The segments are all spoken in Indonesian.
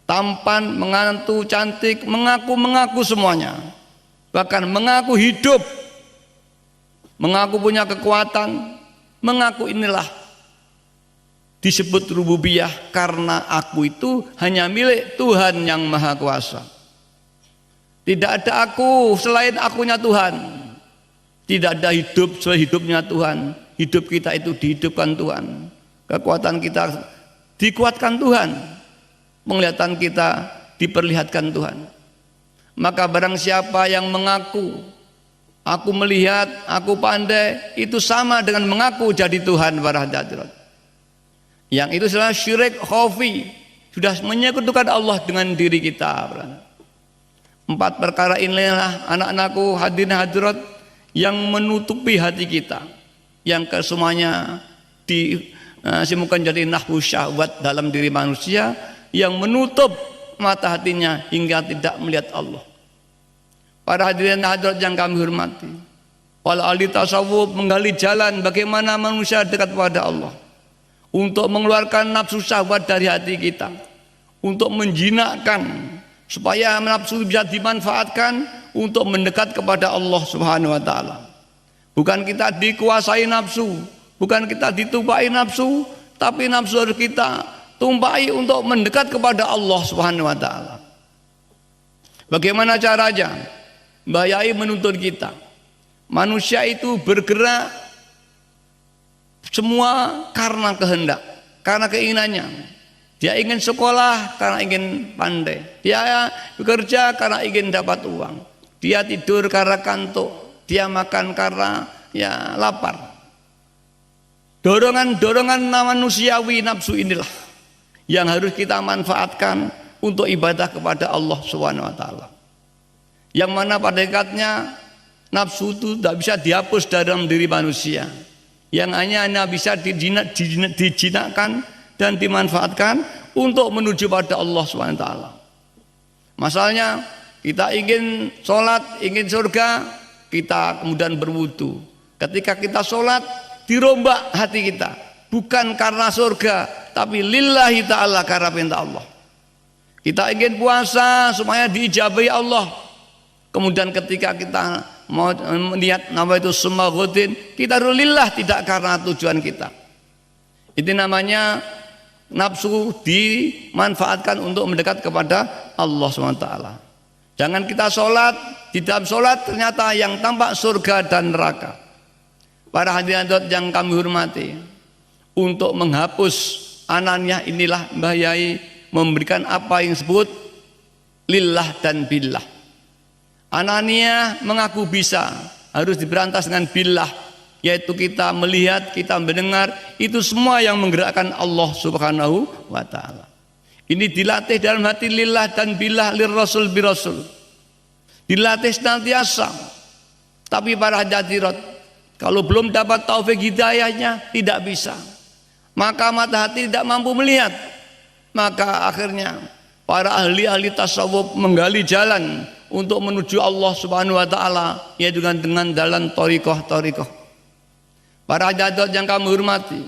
tampan, mengantu, cantik, mengaku semuanya, bahkan mengaku hidup, mengaku punya kekuatan, mengaku inilah disebut rububiyah, karena aku itu hanya milik Tuhan yang Maha Kuasa. Tidak ada aku selain akunya Tuhan, tidak ada hidup selain hidupnya Tuhan. Hidup kita itu dihidupkan Tuhan, kekuatan kita dikuatkan Tuhan, penglihatan kita diperlihatkan Tuhan. Maka barang siapa yang mengaku aku melihat, aku pandai, itu sama dengan mengaku jadi Tuhan para hadirat. Yang itu adalah syirik khafi, sudah menyekutukan Allah dengan diri kita. 4 perkara inilah anak-anakku hadirin hadirat yang menutupi hati kita, yang kesemuanya disimukan jadi nahwu syahwat dalam diri manusia, yang menutup mata hatinya hingga tidak melihat Allah. Para hadirin hadirat yang kami hormati, wal ahli tasawuf menggali jalan bagaimana manusia dekat kepada Allah, untuk mengeluarkan nafsu syahwat dari hati kita, untuk menjinakkan supaya nafsu bisa dimanfaatkan untuk mendekat kepada Allah Subhanahu wa taala. Bukan kita dikuasai nafsu, bukan kita ditumpai nafsu, tapi nafsu harus kita tumpai untuk mendekat kepada Allah Subhanahu wa taala. Bagaimana caranya? Mbah Yai menuntun kita. Manusia itu bergerak semua karena kehendak, karena keinginannya. Dia ingin sekolah karena ingin pandai, dia bekerja karena ingin dapat uang, dia tidur karena kantuk, dia makan karena ya lapar. Dorongan-dorongan manusiawi nafsu inilah yang harus kita manfaatkan untuk ibadah kepada Allah Subhanahu wa taala. Yang mana pada hakikatnya nafsu itu tidak bisa dihapus dalam diri manusia, yang hanya bisa dijinakkan dan dimanfaatkan untuk menuju pada Allah SWT. Masalahnya kita ingin sholat, ingin surga, kita kemudian berwudu. Ketika kita sholat, dirombak hati kita, bukan karena surga, tapi lillahi ta'ala, karena perintah Allah. Kita ingin puasa supaya diijabahi Allah. Kemudian ketika kita mau melihat nama itu semua rutin, kita lillah, tidak karena tujuan kita. Itu namanya nafsu dimanfaatkan untuk mendekat kepada Allah SWT. Jangan kita sholat, di dalam sholat ternyata yang tampak surga dan neraka. Para hadirin yang kami hormati, untuk menghapus ananya inilah Mbah Yai memberikan apa yang disebut lillah dan billah. Anania mengaku bisa, harus diberantas dengan billah, yaitu kita melihat, kita mendengar, itu semua yang menggerakkan Allah Subhanahu wa taala. Ini dilatih dalam hati lillah dan billah, lirrasul birasul. Dilatih senantiasa. Tapi para hadirat, kalau belum dapat taufik hidayahnya, tidak bisa. Maka mata hati tidak mampu melihat. Maka akhirnya para ahli-ahli tasawuf menggali jalan untuk menuju Allah Subhanahu wa taala, yaitu dengan jalan thariqah. Para hadirat yang kami hormati,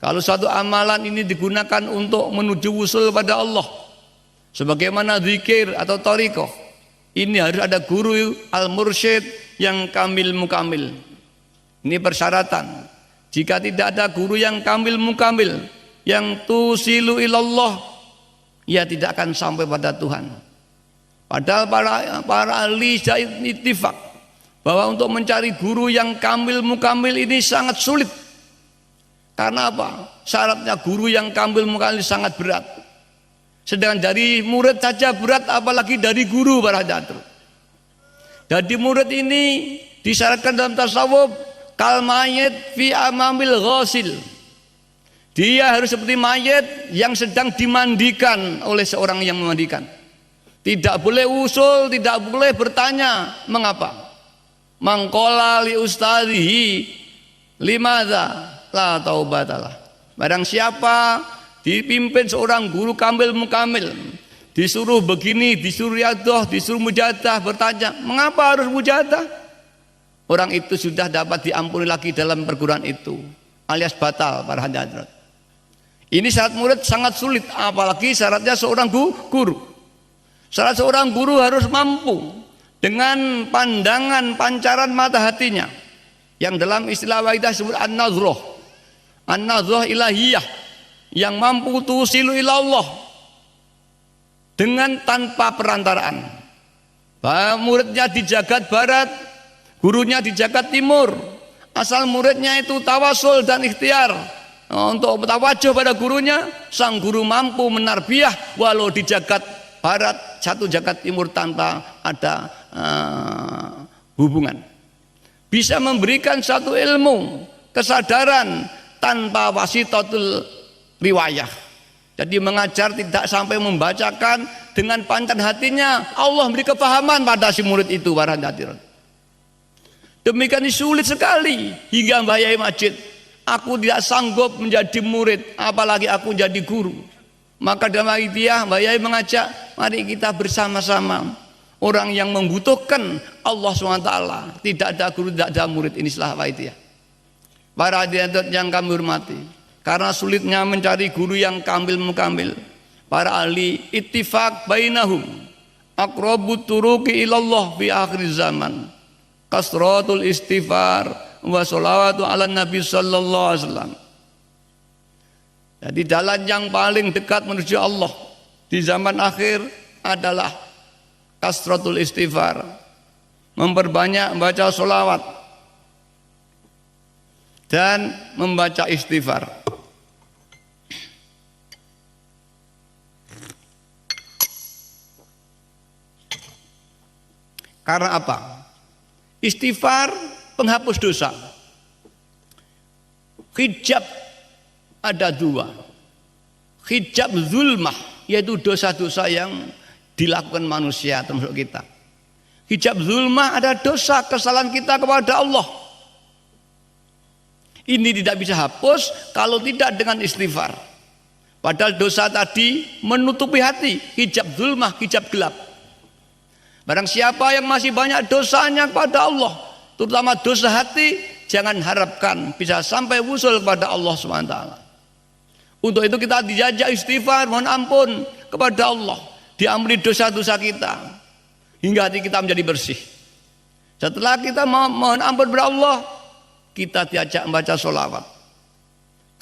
kalau satu amalan ini digunakan untuk menuju wusul pada Allah, sebagaimana zikir atau thariqah, ini harus ada guru al-mursyid yang kamil mukamil. Ini persyaratan. Jika tidak ada guru yang kamil mukamil, yang tusilu ilallah, ia tidak akan sampai pada Tuhan. Padahal para ahli ittifaq bahwa untuk mencari guru yang kamil mukamil ini sangat sulit. Karena apa? Syaratnya guru yang kamil mukamil sangat berat. Sedangkan dari murid saja berat, apalagi dari guru para hadirin. Jadi murid ini disyaratkan dalam tasawuf kal mayit fi amamil ghasil. Dia harus seperti mayit yang sedang dimandikan oleh seorang yang memandikan. Tidak boleh usul, tidak boleh bertanya mengapa. Mangkola li ustadzihi limadza la taubatalah. Barang siapa dipimpin seorang guru kamil mukamil, disuruh begini, disuruh riadah, disuruh mujadah, bertanya mengapa harus mujadah? Orang itu sudah dapat diampuni lagi dalam perguruan itu, alias batal para hadirat. Ini syarat murid sangat sulit, apalagi syaratnya seorang guru. Syarat seorang guru harus mampu dengan pandangan pancaran mata hatinya, yang dalam istilah waidah disebut an-nazroh ilahiyah, yang mampu tusilu ilallah dengan tanpa perantaraan. Muridnya di jagat barat, gurunya di jagat timur, asal muridnya itu tawasul dan ikhtiar untuk tawajuh pada gurunya, sang guru mampu menarbiyah walau di jagat barat, satu jagat timur tanpa ada hubungan. Bisa memberikan satu ilmu, kesadaran tanpa wasitatul riwayah. Jadi mengajar tidak sampai membacakan, dengan pancaran hatinya Allah beri kepahaman pada si murid itu, para hadirin. Demikian sulit sekali hingga Mbah Yai Majid, aku tidak sanggup menjadi murid, apalagi aku jadi guru. Maka dalam idea Mbah Yai mengajak, mari kita bersama-sama, orang yang membutuhkan Allah SWT, tidak ada guru, tidak ada murid. Ini istilah Waidiyah. Para hadirin yang kami hormati, karena sulitnya mencari guru yang kamil mukamil, para ahli ittifaq bainahum aqrabut turuqi ilallah fi akhir zaman kasratul istighfar wa sholawatu ala nabi sallallahu alaihi wasallam. Jadi jalan yang paling dekat menuju Allah di zaman akhir adalah kasratul istighfar, memperbanyak membaca sholawat dan membaca istighfar. Karena apa? Istighfar penghapus dosa. Hijab ada dua. Hijab zulmah, yaitu dosa-dosa yang dilakukan manusia termasuk kita. Hijab zulmah ada dosa kesalahan kita kepada Allah. Ini tidak bisa hapus kalau tidak dengan istighfar. Padahal dosa tadi menutupi hati, hijab zulmah, hijab gelap. Barang siapa yang masih banyak dosanya kepada Allah, terutama dosa hati, jangan harapkan bisa sampai wusul kepada Allah SWT. Untuk itu kita dijajak istighfar, mohon ampun kepada Allah, diampuni dosa-dosa kita hingga hati kita menjadi bersih. Setelah kita mohon ampun kepada Allah, kita diajak membaca sholawat.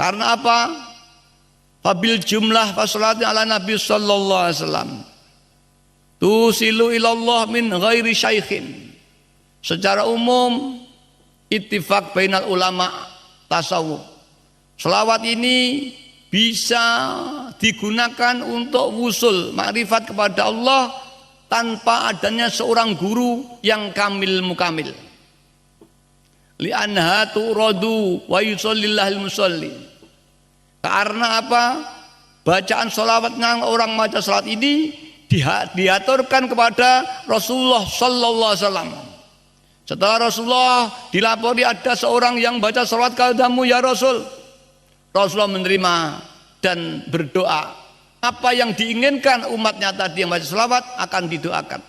Karena apa? Fabil jumlah fasolati ala Nabi sallallahu alaihi wasallam tusilu ilallah min ghairi syaikhin. Secara umum ittifaq bainal ulama tasawuf, selawat ini bisa digunakan untuk wusul makrifat kepada Allah tanpa adanya seorang guru yang kamil mukamil. Li'anha turadu wa yusallillahil musalli. Karena apa? Bacaan sholawatnya orang baca salat ini diaturkan kepada Rasulullah sallallahu alaihi wasallam. Setelah Rasulullah dilapori ada seorang yang baca sholawat kepadamu ya Rasul, Rasulullah menerima dan berdoa. Apa yang diinginkan umatnya tadi yang baca sholawat akan didoakan.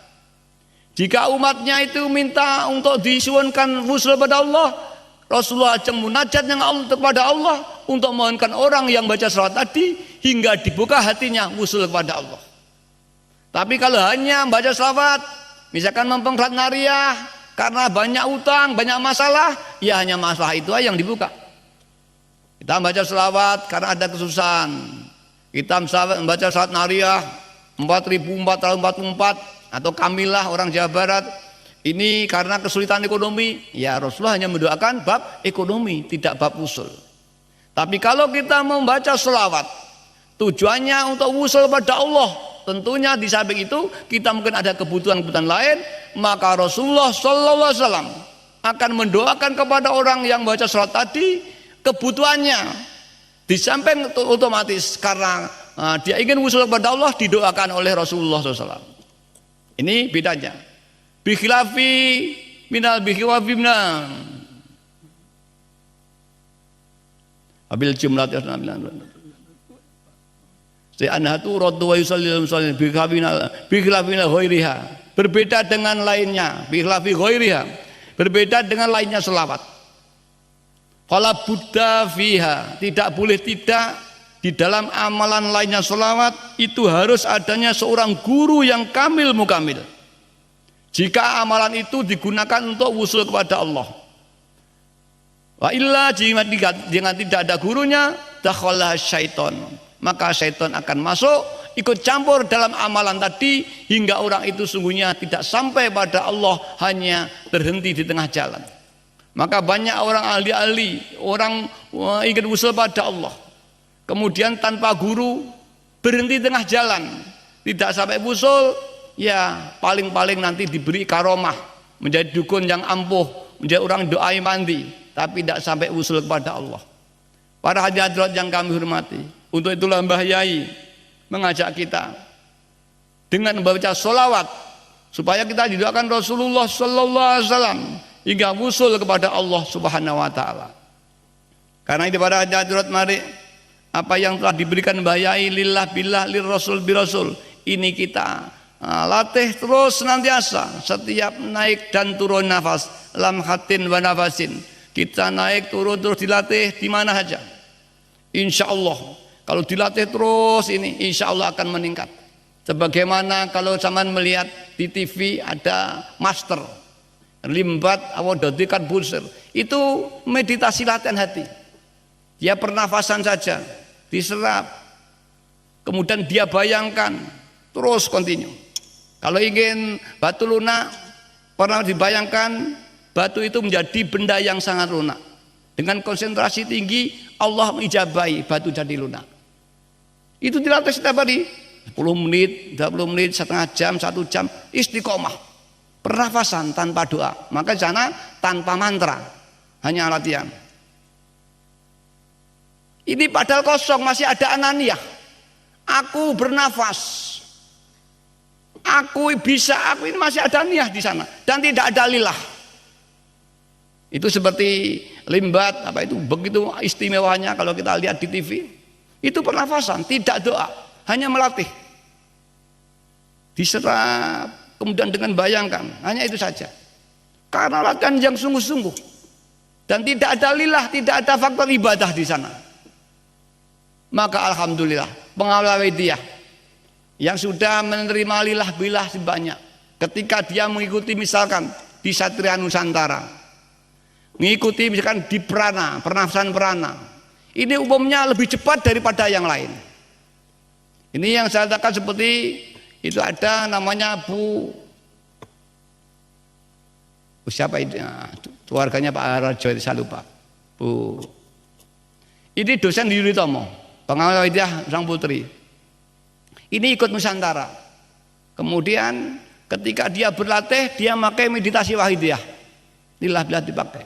Jika umatnya itu minta untuk disuwunkan wusul pada Allah, Rasulullah ajeng munajat yang Allah kepada Allah untuk mohonkan orang yang baca sholawat tadi hingga dibuka hatinya wusul kepada Allah. Tapi kalau hanya baca sholawat, misalkan mempengrat nariyah karena banyak utang, banyak masalah, ya hanya masalah itu aja yang dibuka. Kita baca sholawat karena ada kesusahan, kita membaca sholawat nariyah 4444 atau kamilah orang Jawa Barat, ini karena kesulitan ekonomi, ya Rasulullah hanya mendoakan bab ekonomi, tidak bab usul. Tapi kalau kita membaca sholawat tujuannya untuk usul pada Allah, tentunya di samping itu kita mungkin ada kebutuhan-kebutuhan lain, maka Rasulullah sallallahu alaihi wasallam akan mendoakan kepada orang yang baca salat tadi kebutuhannya. Di samping otomatis karena dia ingin wusul kepada Allah, didoakan oleh Rasulullah SAW. Ini bedanya. Bikhilafi minal bikhilafi minal abil jumlah Anhatu raddu wa yusallimu sallim bikhilafina ghairiha, berbeda dengan lainnya, bikhilafi ghairiha, berbeda dengan lainnya selawat. Fala buddha fiha, tidak boleh tidak di dalam amalan lainnya sholawat itu harus adanya seorang guru yang kamil mukamil. Jika amalan itu digunakan untuk wusul kepada Allah. Wa illa jika tidak ada gurunya, dakhala syaiton. Maka syaiton akan masuk ikut campur dalam amalan tadi hingga orang itu sungguhnya tidak sampai pada Allah, hanya berhenti di tengah jalan. Maka banyak orang ahli-ahli, orang ingin wusul pada Allah, kemudian tanpa guru berhenti tengah jalan, tidak sampai wusul, ya paling-paling nanti diberi karomah menjadi dukun yang ampuh, menjadi orang doai mandi, tapi tidak sampai wusul kepada Allah. Para hadirat yang kami hormati, untuk itulah Mbah Yai mengajak kita dengan membaca sholawat supaya kita didoakan Rasulullah Sallallahu Alaihi Wasallam hingga wusul kepada Allah Subhanahu Wa Taala. Karena itu para hadirat, mari apa yang telah diberikan Mbah Yai lillah billah lir rasul bi rasul ini kita latih terus senantiasa, setiap naik dan turun nafas, lam hatin wa nafasin, kita naik turun terus dilatih di mana saja. Insya Allah kalau dilatih terus ini insya Allah akan meningkat. Sebagaimana kalau zaman melihat di TV ada master limbat awadadikan busir, itu meditasi latihan hati. Dia pernafasan saja diserap, kemudian dia bayangkan terus kontinu. Kalau ingin batu lunak, pernah dibayangkan batu itu menjadi benda yang sangat lunak. Dengan konsentrasi tinggi Allah mengijabahi batu jadi lunak. Itu dilatih setiap hari 10 menit, 20 menit, setengah jam, 1 jam, istiqomah, pernafasan tanpa doa. Maka di sana tanpa mantra, hanya latihan. Ini padahal kosong, masih ada ananiyah. Aku bernafas, aku bisa, aku ini masih ada niat di sana dan tidak ada lillah. Itu seperti limbat apa itu, begitu istimewanya kalau kita lihat di TV. Itu pernafasan, tidak doa, hanya melatih. Diserap, kemudian dengan bayangkan, hanya itu saja. Karena latihan yang sungguh-sungguh dan tidak ada lillah, tidak ada faktor ibadah di sana. Maka alhamdulillah pengawal Widiyah yang sudah menerima lillah billah sebanyak, ketika dia mengikuti misalkan di Satria Nusantara, mengikuti misalkan di prana, pernafasan prana, ini umumnya lebih cepat daripada yang lain. Ini yang saya katakan seperti itu, ada namanya Bu siapa itu, keluarganya Pak Rajo, saya lupa. Bu ini dosen di Yulitomo, pengawal Widiyah sang putri. Ini ikut Nusantara. Kemudian ketika dia berlatih, dia pakai meditasi wahidiyah, lillah billah dipakai.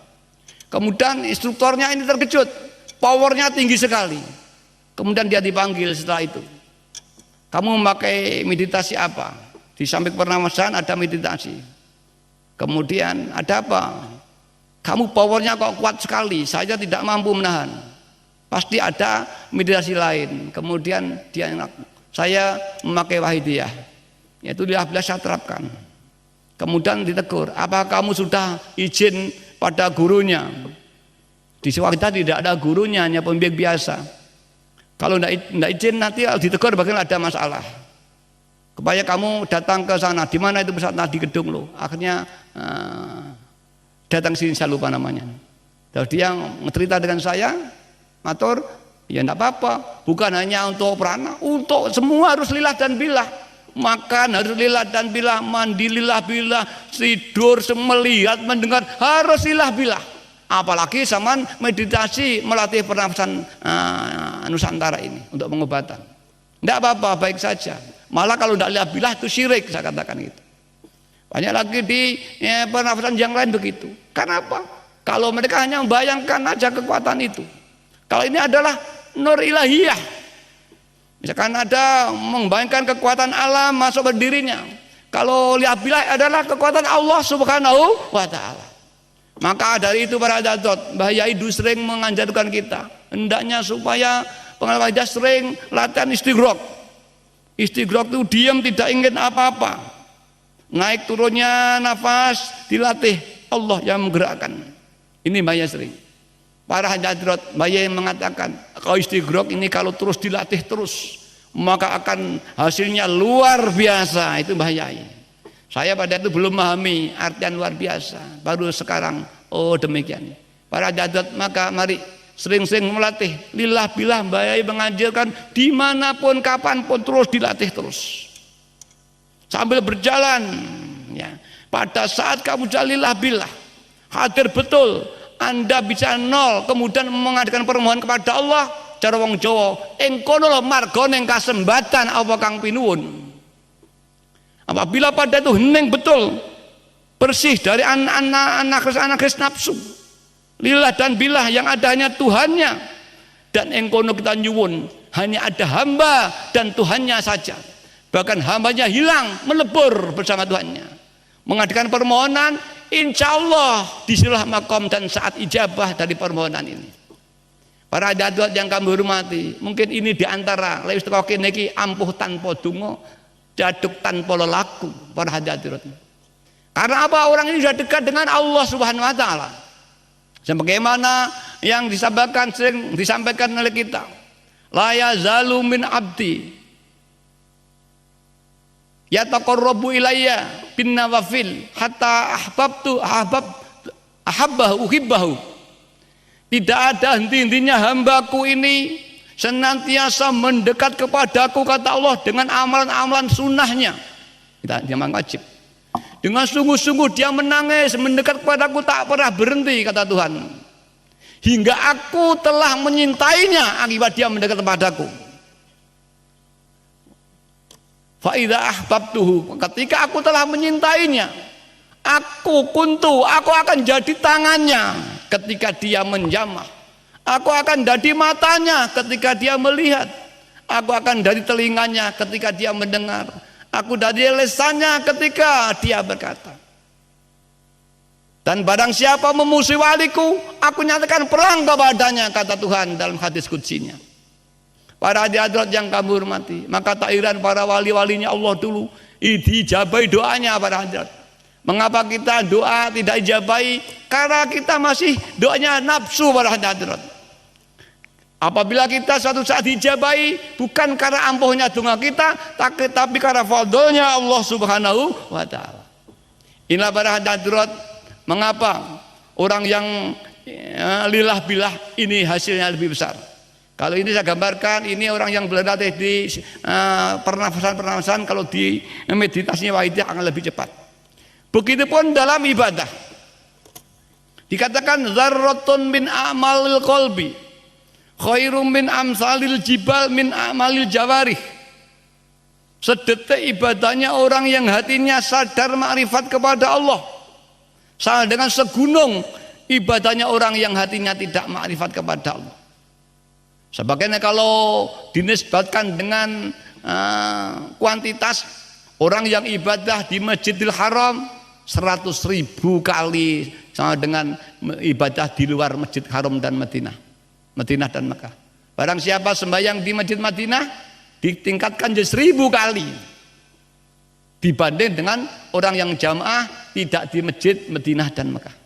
Kemudian instruktornya ini terkejut, powernya tinggi sekali. Kemudian dia dipanggil setelah itu, kamu memakai meditasi apa? Di samping pernafasan ada meditasi. Kemudian ada apa? Kamu powernya kok kuat sekali, saya tidak mampu menahan. Pasti ada meditasi lain. Kemudian dia, saya memakai wahidiyah, yaitu lillah billah saya terapkan. Kemudian ditegur, apa kamu sudah izin pada gurunya? Di Swasta tidak ada gurunya, hanya pembimbing biasa. Kalau tidak izin nanti ditegur bagaimana, ada masalah. Supaya kamu datang ke sana, di mana itu pesantren, di gedung lo. Akhirnya datang sini, saya lupa namanya. Terus dia cerita dengan saya, matur, ya tidak apa-apa, bukan hanya untuk prana, untuk semua harus lillah dan billah. Makan harus lillah dan billah, mandi lillah billah, tidur, melihat, mendengar harus lillah billah. Apalagi zaman meditasi melatih pernafasan Nusantara ini untuk pengobatan. Tidak apa-apa, baik saja. Malah kalau tidak lillah billah itu syirik, saya katakan itu. Banyak lagi di pernafasan yang lain begitu. Karena apa? Kalau mereka hanya membayangkan aja kekuatan itu. Kalau ini adalah nur ilahiyah, misalkan ada membayangkan kekuatan alam masuk berdirinya. Kalau lillah billah adalah kekuatan Allah Subhanahu wa Ta'ala. Maka dari itu para hadirat, Mbah Yai sering menganjurkan kita hendaknya supaya pengawal Widiyah sering latihan istighraq. Istighraq itu diam, tidak ingin apa-apa. Naik turunnya nafas dilatih, Allah yang menggerakkan. Ini Mbah Yai sering. Para hadirat Bayai mengatakan, kalau istighraq ini kalau terus dilatih terus, maka akan hasilnya luar biasa. Itu Bayai. Saya pada itu belum memahami artian luar biasa. Baru sekarang, oh demikian. Para hadirat, maka mari sering-sering melatih. Lillah billah Bayai mengajarkan dimanapun kapanpun terus dilatih terus. Sambil berjalan, ya. Pada saat kamu jalillah billah, hadir betul. Anda bisa nol, kemudian mengadakan permohonan kepada Allah. Cara wong Jawa, engkono lho marga ning kasembatan apa kang pinuwun. Apabila pada itu hening betul, bersih dari anak nafsu, lillah dan billah yang ada hanya Tuhannya, dan engkono kita nyuwun hanya ada hamba dan Tuhannya saja. Bahkan hambanya hilang, melebur bersama Tuhannya. Mengadakan permohonan, insya Allah disilah makom dan saat ijabah dari permohonan ini. Para hadirat yang kami hormati, mungkin ini diantara lewis tekokin niki ampuh tanpa dungo, jaduk tanpa lelaku. Para hadirat. Karena apa? Orang ini sudah dekat dengan Allah Subhanahu Wa Taala. Sebagaimana yang disampaikan sering disampaikan oleh kita, la yazalu min abdi yataqarrabu ilayya bin nawafil hatta ahabbahu uhibbahu. Tidak ada henti-hentinya hambaku ini senantiasa mendekat kepadaku, kata Allah, dengan amalan-amalan sunnahnya. Dia wajib. Dengan sungguh-sungguh dia menangis mendekat kepadaku, tak pernah berhenti, kata Tuhan, hingga aku telah menyintainya akibat dia mendekat kepadaku. Fa idza ahbabtuhu, ketika aku telah menyintainya, aku akan jadi tangannya ketika dia menjamah, aku akan jadi matanya ketika dia melihat, aku akan jadi telinganya ketika dia mendengar, aku jadi lesannya ketika dia berkata. Dan barang siapa memusuhi waliku, aku nyatakan perang kepadanya, kata Tuhan dalam hadis qudsinya. Para hadirat yang kami hormati, maka tak heran para wali-walinya Allah dulu dijabai doanya para hadirat. Mengapa kita doa tidak dijabai? Karena kita masih doanya nafsu para hadirat. Apabila kita suatu saat dijabai, bukan karena ampuhnya doa kita, tapi karena fadlnya Allah Subhanahu Wa Taala. Inilah para hadirat, mengapa orang yang lillah billah ini hasilnya lebih besar. Kalau ini saya gambarkan, ini orang yang berlatih di pernafasan, kalau di meditasinya wahidiyah akan lebih cepat. Begitupun dalam ibadah. Dikatakan zarratun min a'malil qalbi khairum min amsalil jibal min a'malil jawarih. Sedetik ibadahnya orang yang hatinya sadar makrifat kepada Allah, sama dengan segunung ibadahnya orang yang hatinya tidak makrifat kepada Allah. Sebagainya kalau dinisbatkan dengan kuantitas, orang yang ibadah di Masjidil Haram 100.000 kali sama dengan ibadah di luar Masjid Haram dan Madinah dan Mekah. Barang siapa sembahyang di Masjid Madinah ditingkatkan jadi 1000 kali dibanding dengan orang yang jamaah tidak di Masjid Madinah dan Mekah.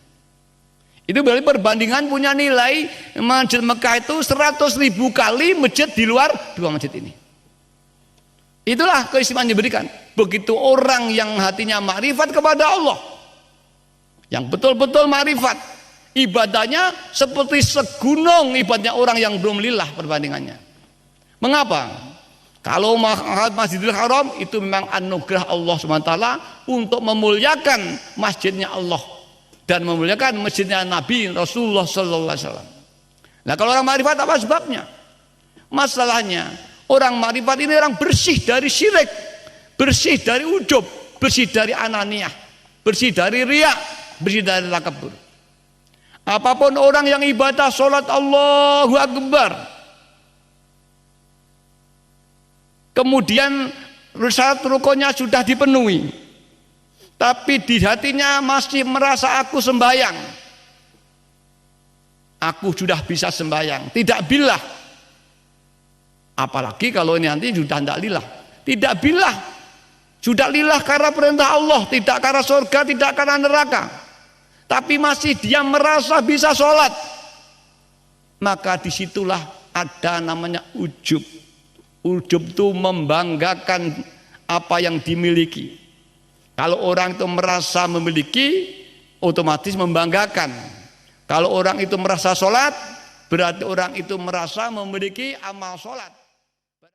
Itu berarti perbandingan punya nilai Masjid Mekah itu 100.000 kali masjid di luar dua masjid ini. Itulah keistimewaan diberikan. Begitu orang yang hatinya makrifat kepada Allah, yang betul-betul makrifat, ibadahnya seperti segunung ibadahnya orang yang belum lillah perbandingannya. Mengapa? Kalau Masjidil Haram itu memang anugerah Allah SWT untuk memuliakan masjidnya Allah dan memuliakan masjidnya Nabi Rasulullah SAW. Nah, kalau orang makrifat apa sebabnya? Masalahnya orang makrifat ini orang bersih dari syirik, bersih dari ujub, bersih dari ananiyah, bersih dari riya, bersih dari takabur. Apapun orang yang ibadah sholat Allahu Akbar, kemudian syarat rukunnya sudah dipenuhi, tapi di hatinya masih merasa aku sembahyang, aku sudah bisa sembahyang, tidak billah. Apalagi kalau ini nanti sudah tidak lillah, tidak billah, sudah lillah karena perintah Allah, tidak karena surga, tidak karena neraka, tapi masih dia merasa bisa sholat, maka disitulah ada namanya ujub. Ujub itu membanggakan apa yang dimiliki. Kalau orang itu merasa memiliki, otomatis membanggakan. Kalau orang itu merasa sholat, berarti orang itu merasa memiliki amal sholat.